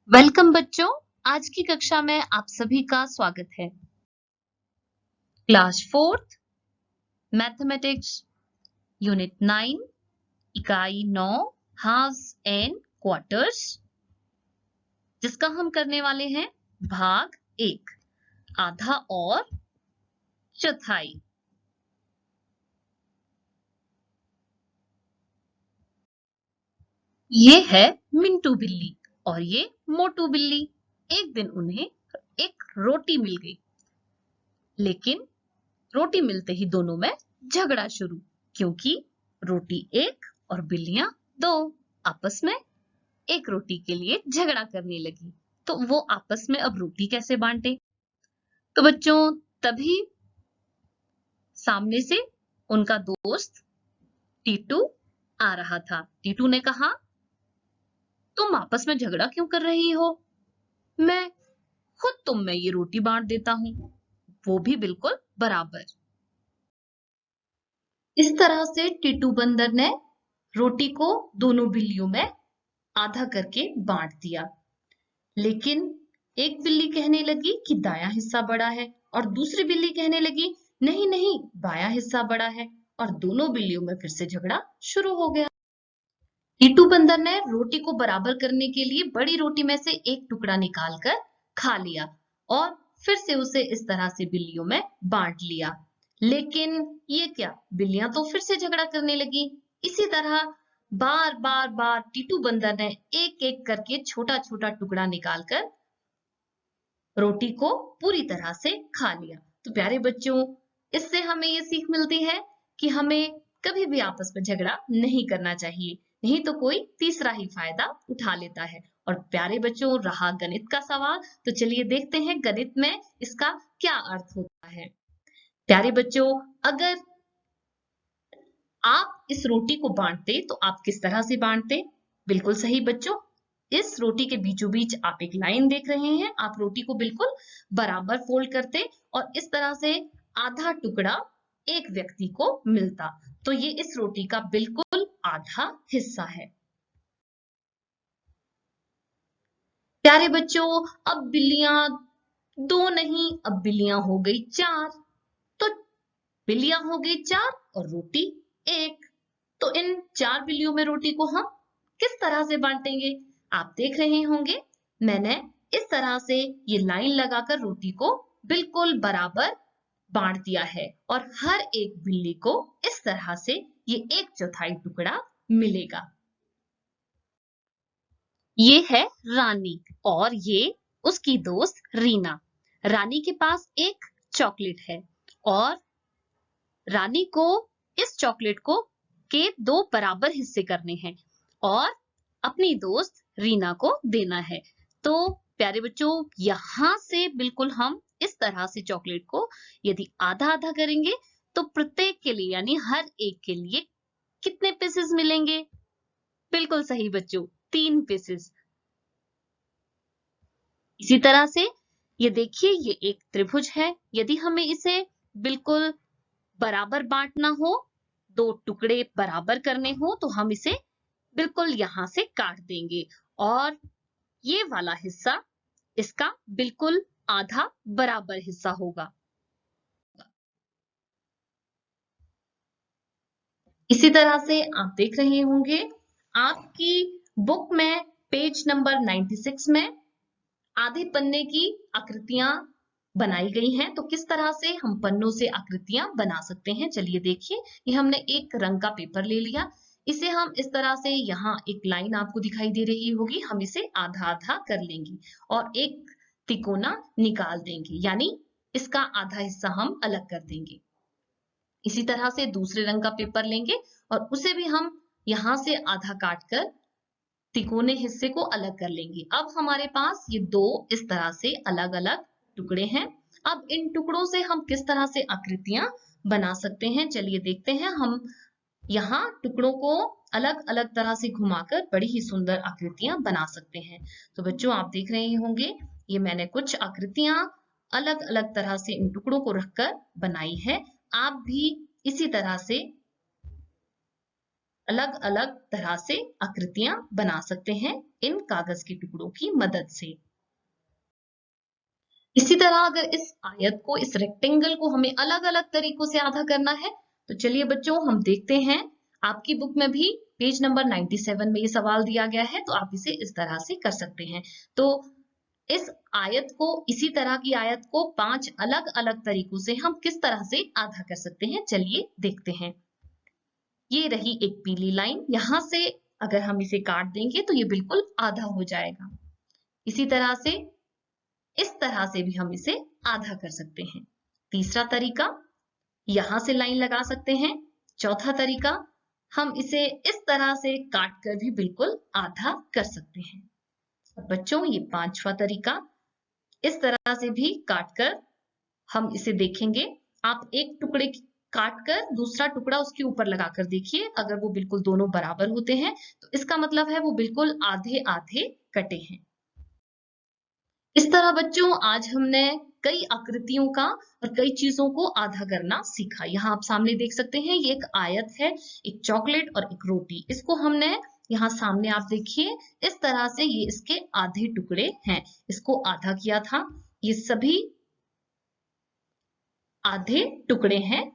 Welcome बच्चों, आज की कक्षा में आप सभी का स्वागत है। क्लास 4th मैथमेटिक्स यूनिट 9 इकाई 9 हाफ्स एंड क्वार्टर्स, जिसका हम करने वाले हैं भाग 1 आधा और चौथाई। ये है मिंटू बिल्ली और ये मोटू बिल्ली। एक दिन उन्हें एक रोटी मिल गई, लेकिन रोटी मिलते ही दोनों में झगड़ा शुरू, क्योंकि रोटी एक और बिल्लियां दो आपस में एक रोटी के लिए झगड़ा करने लगी। तो वो आपस में अब रोटी कैसे बांटे? तो बच्चों, तभी सामने से उनका दोस्त टीटू आ रहा था। टीटू ने कहा, तुम आपस में झगड़ा क्यों कर रही हो? मैं खुद तुम में ये रोटी बांट देता हूं, वो भी बिल्कुल बराबर। इस तरह से टीटू बंदर ने रोटी को दोनों बिल्लियों में आधा करके बांट दिया। लेकिन एक बिल्ली कहने लगी कि दायां हिस्सा बड़ा है और दूसरी बिल्ली कहने लगी नहीं नहीं, बायां हिस्सा बड़ा है, और दोनों बिल्लियों में फिर से झगड़ा शुरू हो गया। टीटू बंदर ने रोटी को बराबर करने के लिए बड़ी रोटी में से एक टुकड़ा निकालकर खा लिया और फिर से उसे इस तरह से बिल्लियों में बांट लिया। लेकिन ये क्या, बिल्लियां तो फिर से झगड़ा करने लगी। इसी तरह बार बार बार टीटू बंदर ने एक एक करके छोटा छोटा टुकड़ा निकालकर रोटी को पूरी तरह से खा लिया। तो प्यारे बच्चों, इससे हमें ये सीख मिलती है कि हमें कभी भी आपस में झगड़ा नहीं करना चाहिए, नहीं तो कोई तीसरा ही फायदा उठा लेता है। और प्यारे बच्चों, रहा गणित का सवाल, तो चलिए देखते हैं गणित में इसका क्या अर्थ होता है। प्यारे बच्चों, अगर आप इस रोटी को बांटते तो आप किस तरह से बांटते? बिल्कुल सही बच्चों, इस रोटी के बीचों बीच आप एक लाइन देख रहे हैं। आप रोटी को बिल्कुल बराबर फोल्ड करते और इस तरह से आधा टुकड़ा एक व्यक्ति को मिलता। तो ये इस रोटी का बिल्कुल आधा हिस्सा है। प्यारे बच्चों, अब बिल्लियां दो नहीं, अब बिल्लियां हो गई 4। तो बिल्लियां हो गई 4 और रोटी एक। तो इन 4 बिल्लियों में रोटी को हम किस तरह से बांटेंगे? आप देख रहे होंगे, मैंने इस तरह से ये लाइन लगाकर रोटी को बिल्कुल बराबर बांट दिया है और हर एक बिल्ली को इस तरह से ये 1/4 टुकड़ा मिलेगा। ये है रानी और ये उसकी दोस्त रीना। रानी के पास एक चॉकलेट है और रानी को इस चॉकलेट को के 2 बराबर हिस्से करने हैं और अपनी दोस्त रीना को देना है। तो प्यारे बच्चों, यहां से बिल्कुल हम इस तरह से चॉकलेट को यदि आधा आधा करेंगे तो प्रत्येक के लिए यानी हर एक के लिए कितने पीसेस मिलेंगे? बिल्कुल सही बच्चों, 3 पीसेस। इसी तरह से ये देखिए, ये एक त्रिभुज है। यदि हमें इसे बिल्कुल बराबर बांटना हो, 2 टुकड़े बराबर करने हो, तो हम इसे बिल्कुल यहां से काट देंगे और ये वाला हिस्सा इसका बिल्कुल आधा बराबर हिस्सा होगा। इसी तरह से आप देख रहे होंगे, आपकी बुक में पेज नंबर 96 में आधे पन्ने की आकृतियां बनाई गई हैं। तो किस तरह से हम पन्नों से आकृतियां बना सकते हैं, चलिए देखिए। ये हमने एक रंग का पेपर ले लिया, इसे हम इस तरह से, यहाँ एक लाइन आपको दिखाई दे रही होगी, हम इसे आधा आधा कर लेंगे और एक तिकोना निकाल देंगे, यानी इसका आधा हिस्सा हम अलग कर देंगे। इसी तरह से दूसरे रंग का पेपर लेंगे और उसे भी हम यहाँ से आधा काट कर तिकोने हिस्से को अलग कर लेंगे। अब हमारे पास ये 2 इस तरह से अलग अलग टुकड़े हैं। अब इन टुकड़ों से हम किस तरह से आकृतियां बना सकते हैं, चलिए देखते हैं। हम यहाँ टुकड़ों को अलग अलग तरह से घुमाकर बड़ी ही सुंदर आकृतियां बना सकते हैं। तो बच्चों, आप देख रहे होंगे, ये मैंने कुछ आकृतियां अलग अलग तरह से इन टुकड़ों को रखकर बनाई है। आप भी इसी तरह से अलग अलग तरह से आकृतियां बना सकते हैं इन कागज के टुकड़ों की मदद से। इसी तरह अगर इस आयत को, इस रेक्टेंगल को हमें अलग अलग तरीकों से आधा करना है, तो चलिए बच्चों हम देखते हैं। आपकी बुक में भी पेज नंबर 97 में ये सवाल दिया गया है, तो आप इसे इस तरह से कर सकते हैं। तो इस आयत को, इसी तरह की आयत को 5 अलग अलग तरीकों से हम किस तरह से आधा कर सकते हैं, चलिए देखते हैं। ये रही एक पीली लाइन, यहां से अगर हम इसे काट देंगे तो ये बिल्कुल आधा हो जाएगा। इसी तरह से इस तरह से भी हम इसे आधा कर सकते हैं। तीसरा तरीका, यहां से लाइन लगा सकते हैं। चौथा तरीका, हम इसे इस तरह से काट कर भी बिल्कुल आधा कर सकते हैं। बच्चों ये पांचवा तरीका, इस तरह से भी काटकर हम इसे देखेंगे। आप एक टुकड़े काटकर दूसरा टुकड़ा उसके ऊपर लगाकर देखिए, अगर वो बिल्कुल दोनों बराबर होते हैं तो इसका मतलब है वो बिल्कुल आधे आधे कटे हैं। इस तरह बच्चों आज हमने कई आकृतियों का और कई चीजों को आधा करना सीखा। यहाँ आप सामने देख सकते हैं ये एक आयत है, एक चॉकलेट और एक रोटी। इसको हमने यहाँ सामने आप देखिए इस तरह से ये इसके आधे टुकड़े हैं, इसको आधा किया था। ये सभी आधे टुकड़े हैं।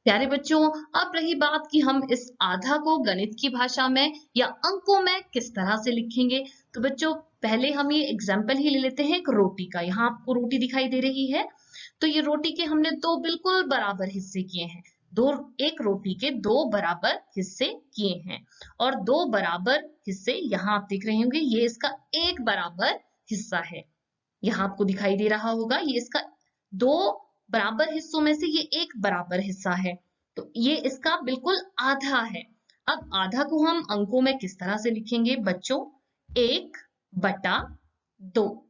प्यारे बच्चों, अब रही बात कि हम इस आधा को गणित की भाषा में या अंकों में किस तरह से लिखेंगे। तो बच्चों पहले हम ये एग्जाम्पल ही ले लेते हैं एक रोटी का। यहाँ आपको रोटी दिखाई दे रही है, तो ये रोटी के हमने दो बिल्कुल बराबर हिस्से किए हैं। एक रोटी के दो बराबर हिस्से किए हैं और दो बराबर हिस्से यहाँ आप देख रहे होंगे, ये इसका एक बराबर हिस्सा है। यहाँ आपको दिखाई दे रहा होगा ये इसका दो बराबर हिस्सों में से ये एक बराबर हिस्सा है, तो ये इसका बिल्कुल आधा है। अब आधा को हम अंकों में किस तरह से लिखेंगे बच्चों? 1/2।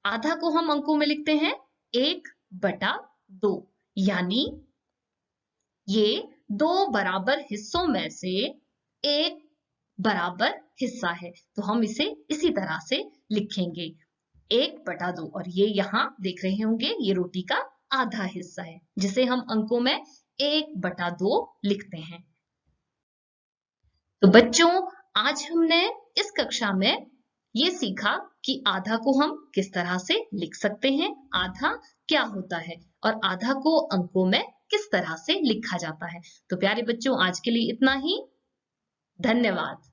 आधा को हम अंकों में लिखते हैं 1/2, यानी ये दो बराबर हिस्सों में से एक बराबर हिस्सा है, तो हम इसे इसी तरह से लिखेंगे 1/2। और ये यहाँ देख रहे होंगे ये रोटी का आधा हिस्सा है, जिसे हम अंकों में 1/2 लिखते हैं। तो बच्चों आज हमने इस कक्षा में ये सीखा कि आधा को हम किस तरह से लिख सकते हैं, आधा क्या होता है और आधा को अंकों में किस तरह से लिखा जाता है। तो प्यारे बच्चों आज के लिए इतना ही। धन्यवाद।